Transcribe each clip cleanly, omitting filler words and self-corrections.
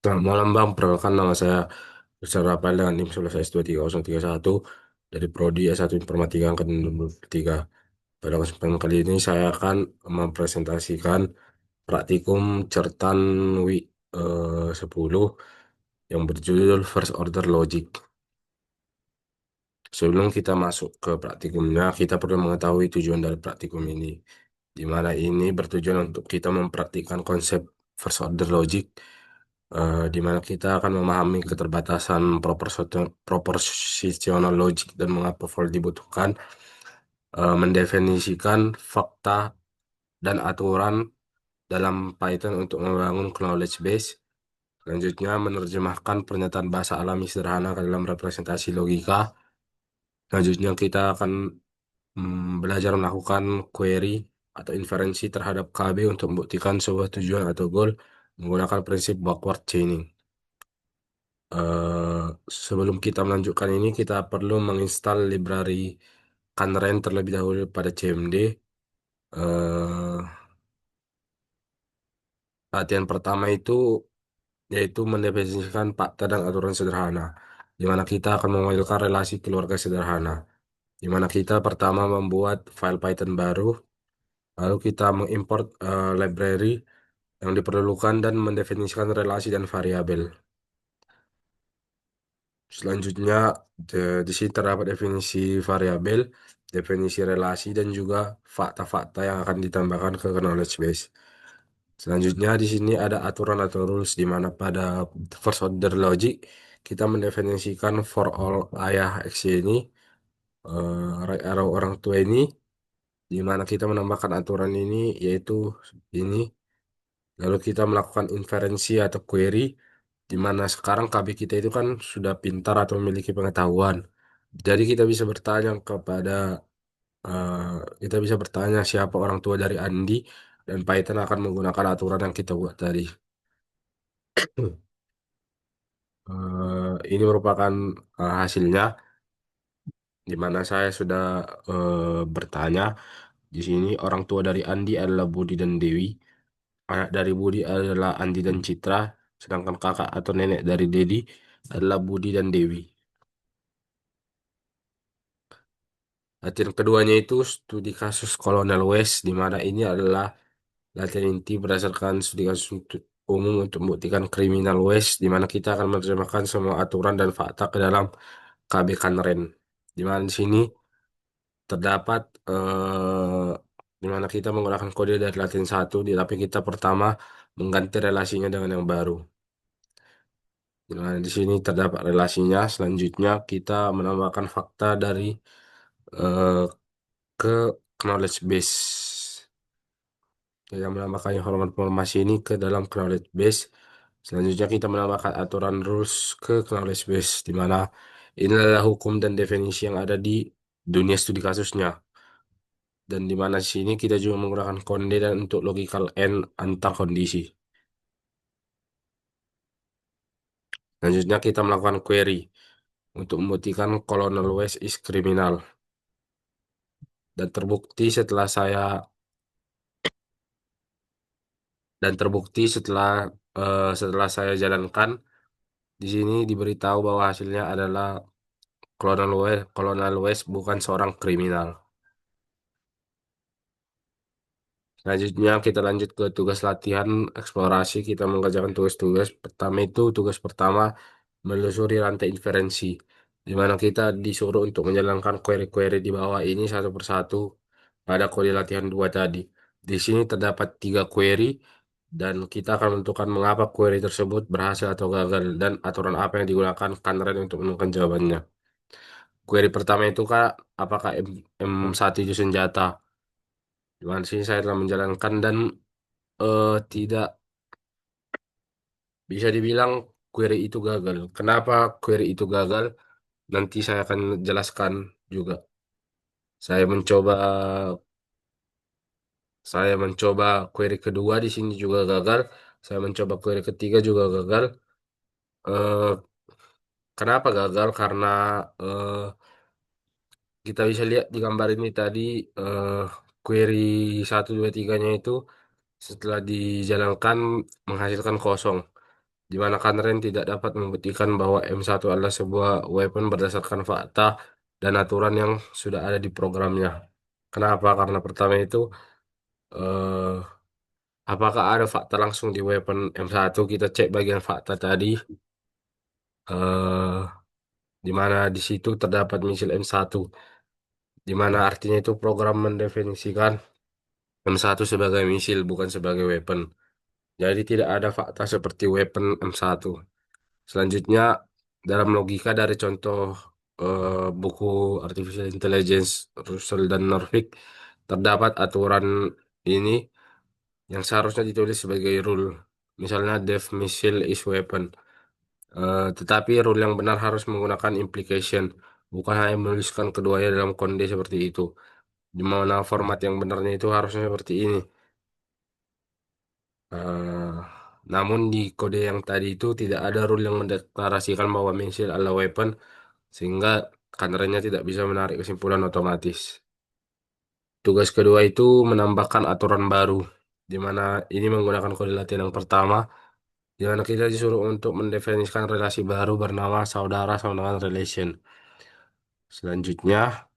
Selamat malam Bang, perkenalkan nama saya Richard Rafael dengan NIM 11S23031 dari Prodi S1 Informatika Angkatan 2023. Pada kesempatan kali ini saya akan mempresentasikan praktikum Certan WI 10 yang berjudul First Order Logic. Sebelum kita masuk ke praktikumnya, kita perlu mengetahui tujuan dari praktikum ini, di mana ini bertujuan untuk kita mempraktikkan konsep first order logic, di mana kita akan memahami keterbatasan propositional logic dan mengapa for dibutuhkan, mendefinisikan fakta dan aturan dalam Python untuk membangun knowledge base. Selanjutnya, menerjemahkan pernyataan bahasa alami sederhana ke dalam representasi logika. Selanjutnya, kita akan belajar melakukan query atau inferensi terhadap KB untuk membuktikan sebuah tujuan atau goal menggunakan prinsip backward chaining. Eh, Sebelum kita melanjutkan ini, kita perlu menginstal library Canren terlebih dahulu pada CMD. Eh, Latihan pertama itu yaitu mendefinisikan fakta dan aturan sederhana, di mana kita akan memodelkan relasi keluarga sederhana, di mana kita pertama membuat file Python baru, lalu kita mengimport library yang diperlukan dan mendefinisikan relasi dan variabel. Selanjutnya, di sini terdapat definisi variabel, definisi relasi, dan juga fakta-fakta yang akan ditambahkan ke knowledge base. Selanjutnya, di sini ada aturan atau rules, di mana pada first order logic, kita mendefinisikan for all ayah X ini, right arrow orang tua ini, di mana kita menambahkan aturan ini, yaitu ini. Lalu kita melakukan inferensi atau query, di mana sekarang KB kita itu kan sudah pintar atau memiliki pengetahuan. Jadi eh, kita bisa bertanya siapa orang tua dari Andi, dan Python akan menggunakan aturan yang kita buat tadi. Ini merupakan hasilnya, di mana saya sudah bertanya. Di sini orang tua dari Andi adalah Budi dan Dewi. Anak dari Budi adalah Andi dan Citra, sedangkan kakak atau nenek dari Dedi adalah Budi dan Dewi. Latihan keduanya itu studi kasus Kolonel West, di mana ini adalah latihan inti berdasarkan studi kasus umum untuk membuktikan kriminal West, di mana kita akan menerjemahkan semua aturan dan fakta ke dalam KB Kanren. Di mana di sini terdapat di mana kita menggunakan kode dari latihan satu, tapi kita pertama mengganti relasinya dengan yang baru. Di mana di sini terdapat relasinya. Selanjutnya kita menambahkan fakta dari eh, ke knowledge base. Kita menambahkan informasi ini ke dalam knowledge base. Selanjutnya kita menambahkan aturan rules ke knowledge base, di mana ini adalah hukum dan definisi yang ada di dunia studi kasusnya. Dan di mana sini kita juga menggunakan konde dan untuk logical and antar kondisi. Selanjutnya kita melakukan query untuk membuktikan Colonel West is kriminal. Dan terbukti setelah saya jalankan, di sini diberitahu bahwa hasilnya adalah Colonel West bukan seorang kriminal. Selanjutnya kita lanjut ke tugas latihan eksplorasi. Kita mengerjakan tugas-tugas. Pertama itu tugas pertama menelusuri rantai inferensi, di mana kita disuruh untuk menjalankan query-query di bawah ini satu persatu pada kode latihan 2 tadi. Di sini terdapat 3 query dan kita akan menentukan mengapa query tersebut berhasil atau gagal dan aturan apa yang digunakan Kanren untuk menemukan jawabannya. Query pertama itu Kak, apakah M1 itu senjata? Di mana sini saya telah menjalankan dan tidak bisa dibilang query itu gagal. Kenapa query itu gagal? Nanti saya akan jelaskan juga. Saya mencoba saya mencoba query kedua di sini juga gagal. Saya mencoba query ketiga juga gagal. Eh, Kenapa gagal? Karena eh, kita bisa lihat di gambar ini tadi, eh, query 1, 2, 3-nya itu setelah dijalankan menghasilkan kosong. di mana Kanren tidak dapat membuktikan bahwa M1 adalah sebuah weapon berdasarkan fakta dan aturan yang sudah ada di programnya. Kenapa? Karena pertama itu, eh, apakah ada fakta langsung di weapon M1? Kita cek bagian fakta tadi, eh, di mana di situ terdapat misil M1, di mana artinya itu program mendefinisikan M1 sebagai misil, bukan sebagai weapon. Jadi tidak ada fakta seperti weapon M1. Selanjutnya, dalam logika dari contoh buku Artificial Intelligence Russell dan Norvig, terdapat aturan ini yang seharusnya ditulis sebagai rule. Misalnya, dev missile is weapon. Tetapi rule yang benar harus menggunakan implication, bukan hanya menuliskan keduanya dalam konde seperti itu. Di mana format yang benarnya itu harusnya seperti ini. Eh, Namun di kode yang tadi itu tidak ada rule yang mendeklarasikan bahwa missile adalah weapon, sehingga kadernya tidak bisa menarik kesimpulan otomatis. Tugas kedua itu menambahkan aturan baru, di mana ini menggunakan kode latihan yang pertama, di mana kita disuruh untuk mendefinisikan relasi baru bernama saudara sama dengan relation. Selanjutnya,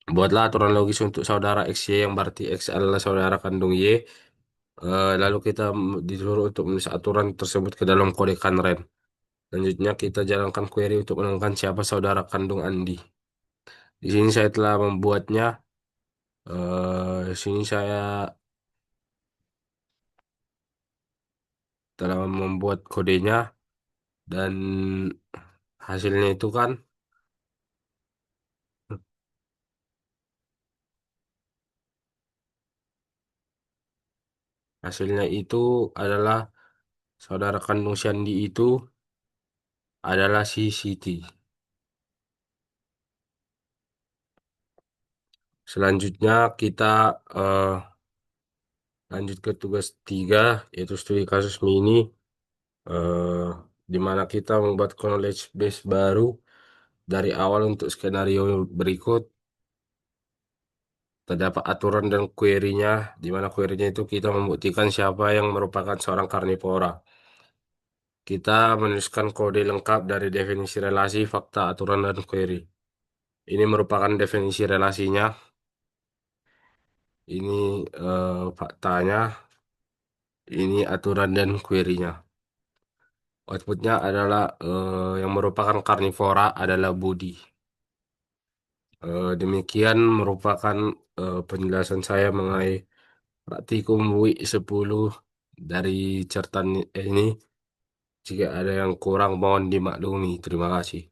buatlah aturan logis untuk saudara XY yang berarti X adalah saudara kandung Y. Lalu kita disuruh untuk menulis aturan tersebut ke dalam kode Kanren. Selanjutnya kita jalankan query untuk menemukan siapa saudara kandung Andi. Di sini saya telah membuatnya. Di sini saya telah membuat kodenya dan hasilnya itu kan, hasilnya itu adalah saudara kandung Sandi itu adalah si Siti. Selanjutnya kita eh, lanjut ke tugas tiga, yaitu studi kasus mini, eh, di mana kita membuat knowledge base baru dari awal untuk skenario berikut. Terdapat aturan dan query-nya, di mana query-nya itu kita membuktikan siapa yang merupakan seorang karnivora. Kita menuliskan kode lengkap dari definisi relasi, fakta, aturan, dan query. Ini merupakan definisi relasinya, ini faktanya, ini aturan dan query-nya. Outputnya adalah yang merupakan karnivora adalah Budi. Demikian merupakan penjelasan saya mengenai praktikum WI 10 dari cerita ini. Jika ada yang kurang mohon dimaklumi. Terima kasih.